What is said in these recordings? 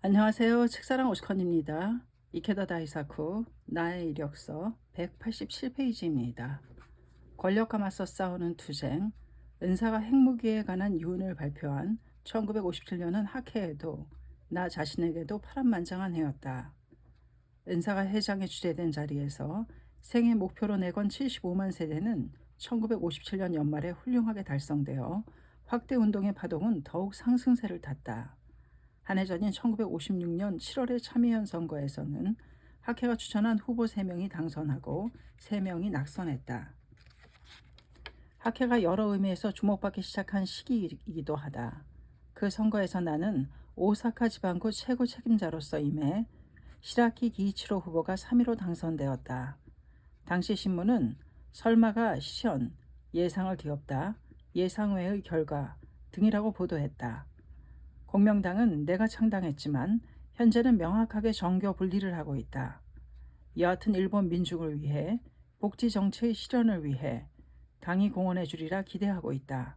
안녕하세요. 책사랑 오스컨입니다. 이케다 다이사쿠 나의 이력서 187페이지입니다. 권력과 맞서 싸우는 투쟁, 은사가 핵무기에 관한 유언을 발표한 1957년은 학해에도 나 자신에게도 파란만장한 해였다. 은사가 회장에 주재된 자리에서 생애 목표로 내건 75만 세대는 1957년 연말에 훌륭하게 달성되어 확대 운동의 파동은 더욱 상승세를 탔다. 한 해 전인 1956년 7월의 참의원 선거에서는 학회가 추천한 후보 3명이 당선하고 3명이 낙선했다. 학회가 여러 의미에서 주목받기 시작한 시기이기도 하다. 그 선거에서 나는 오사카 지방구 최고 책임자로서 임해 시라키 기이치로 후보가 3위로 당선되었다. 당시 신문은 설마가 시현, 예상을 뒤엎다, 예상 외의 결과 등이라고 보도했다. 공명당은 내가 창당했지만 현재는 명확하게 정교 분리를 하고 있다. 여하튼 일본 민중을 위해 복지 정책의 실현을 위해 당이 공헌해 주리라 기대하고 있다.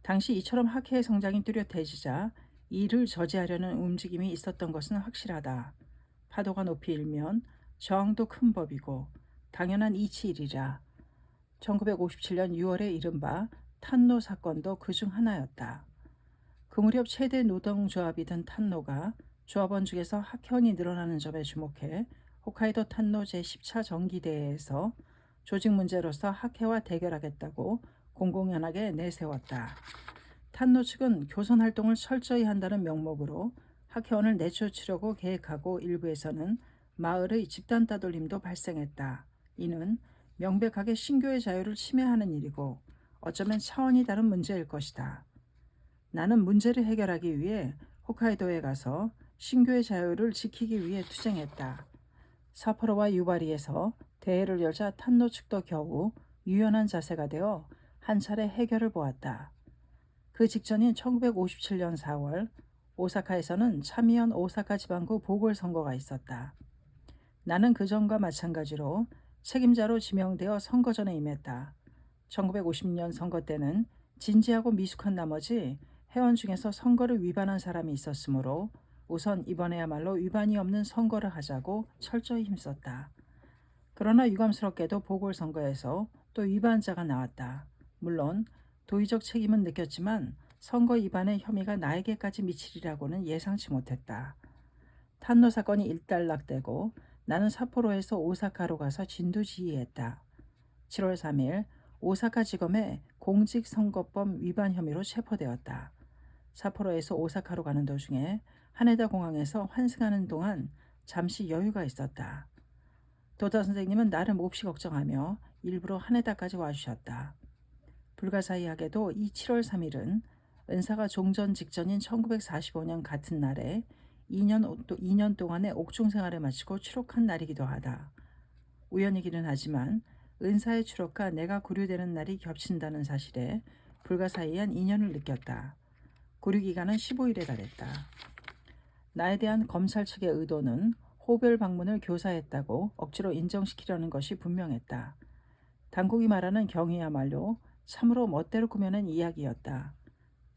당시 이처럼 학회의 성장이 뚜렷해지자 이를 저지하려는 움직임이 있었던 것은 확실하다. 파도가 높이 일면 저항도 큰 법이고 당연한 이치이리라. 1957년 6월에 이른바 탄노 사건도 그중 하나였다. 그 무렵 최대 노동조합이던 탄노가 조합원 중에서 학현이 늘어나는 점에 주목해 홋카이도 탄노 제10차 정기대회에서 조직 문제로서 학회와 대결하겠다고 공공연하게 내세웠다. 탄노 측은 교선 활동을 철저히 한다는 명목으로 학회원을 내쫓으려고 계획하고 일부에서는 마을의 집단 따돌림도 발생했다. 이는 명백하게 신교의 자유를 침해하는 일이고 어쩌면 차원이 다른 문제일 것이다. 나는 문제를 해결하기 위해 홋카이도에 가서 신교의 자유를 지키기 위해 투쟁했다. 사포로와 유바리에서 대회를 열자 탄노 측도 겨우 유연한 자세가 되어 한 차례 해결을 보았다. 그 직전인 1957년 4월 오사카에서는 참의원 오사카 지방구 보궐선거가 있었다. 나는 그전과 마찬가지로 책임자로 지명되어 선거전에 임했다. 1950년 선거 때는 진지하고 미숙한 나머지 회원 중에서 선거를 위반한 사람이 있었으므로 우선 이번에야말로 위반이 없는 선거를 하자고 철저히 힘썼다. 그러나 유감스럽게도 보궐선거에서 또 위반자가 나왔다. 물론 도의적 책임은 느꼈지만 선거 위반의 혐의가 나에게까지 미치리라고는 예상치 못했다. 탄노 사건이 일단락되고 나는 삿포로에서 오사카로 가서 진두지휘했다. 7월 3일 오사카지검에 공직선거법 위반 혐의로 체포되었다. 삿포로에서 오사카로 가는 도중에 하네다 공항에서 환승하는 동안 잠시 여유가 있었다. 도다 선생님은 나를 몹시 걱정하며 일부러 하네다까지 와주셨다. 불가사의하게도 이 7월 3일은 은사가 종전 직전인 1945년 같은 날에 2년 동안의 옥중 생활을 마치고 추록한 날이기도 하다. 우연이기는 하지만 은사의 추록과 내가 구류되는 날이 겹친다는 사실에 불가사의한 인연을 느꼈다. 구류기간은 15일에 달했다. 나에 대한 검찰 측의 의도는 호별 방문을 교사했다고 억지로 인정시키려는 것이 분명했다. 당국이 말하는 경위야말로 참으로 멋대로 꾸며낸 이야기였다.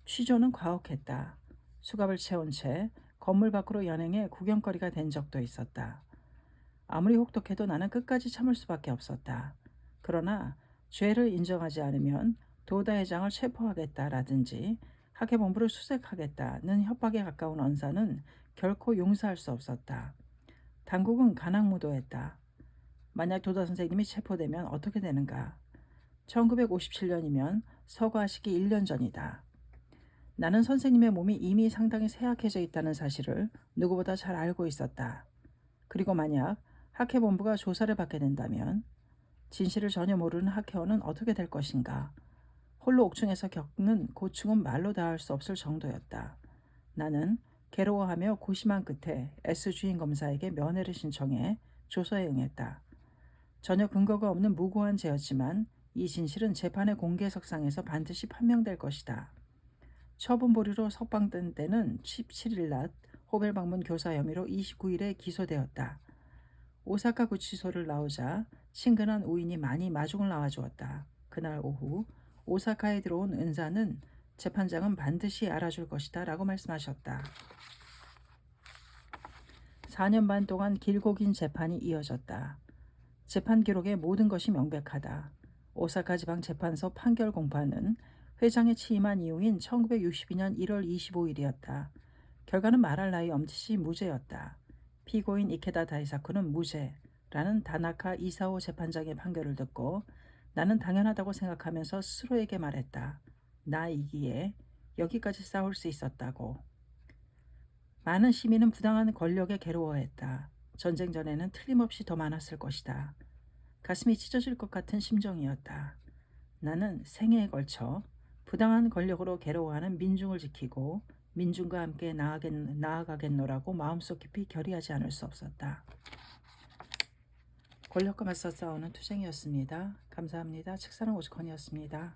취조는 과혹했다. 수갑을 채운 채 건물 밖으로 연행해 구경거리가 된 적도 있었다. 아무리 혹독해도 나는 끝까지 참을 수밖에 없었다. 그러나 죄를 인정하지 않으면 도다 회장을 체포하겠다라든지 학예본부를 수색하겠다는 협박에 가까운 언사는 결코 용서할 수 없었다. 당국은 가난무도했다. 만약 도다 선생님이 체포되면 어떻게 되는가? 1957년이면 서거하시기 1년 전이다. 나는 선생님의 몸이 이미 상당히 쇠약해져 있다는 사실을 누구보다 잘 알고 있었다. 그리고 만약 학회본부가 조사를 받게 된다면 진실을 전혀 모르는 학회원은 어떻게 될 것인가? 홀로 옥중에서 겪는 고충은 말로 다할 수 없을 정도였다. 나는 괴로워하며 고심한 끝에 S 주인 검사에게 면회를 신청해 조서에 응했다. 전혀 근거가 없는 무고한 죄였지만 이 진실은 재판의 공개석상에서 반드시 판명될 것이다. 처분 보류로 석방된 때는 17일 낮 호벨 방문 교사 혐의로 29일에 기소되었다. 오사카 구치소를 나오자 친근한 우인이 많이 마중을 나와주었다. 그날 오후 오사카에 들어온 은사는 재판장은 반드시 알아줄 것이다 라고 말씀하셨다. 4년 반 동안 길고 긴 재판이 이어졌다. 재판 기록에 모든 것이 명백하다. 오사카 지방 재판소 판결 공판은 회장이 취임한 이후인 1962년 1월 25일이었다. 결과는 말할 나위 엄짓이 무죄였다. 피고인 이케다 다이사쿠는 무죄라는 다나카 이사오 재판장의 판결을 듣고 나는 당연하다고 생각하면서 스스로에게 말했다. 나이기에 여기까지 싸울 수 있었다고. 많은 시민은 부당한 권력에 괴로워했다. 전쟁 전에는 틀림없이 더 많았을 것이다. 가슴이 찢어질 것 같은 심정이었다. 나는 생애에 걸쳐 부당한 권력으로 괴로워하는 민중을 지키고 민중과 함께 나아가겠노라고 마음속 깊이 결의하지 않을 수 없었다. 권력과 맞서 싸우는 투쟁이었습니다. 감사합니다. 책사랑 오죽헌이었습니다.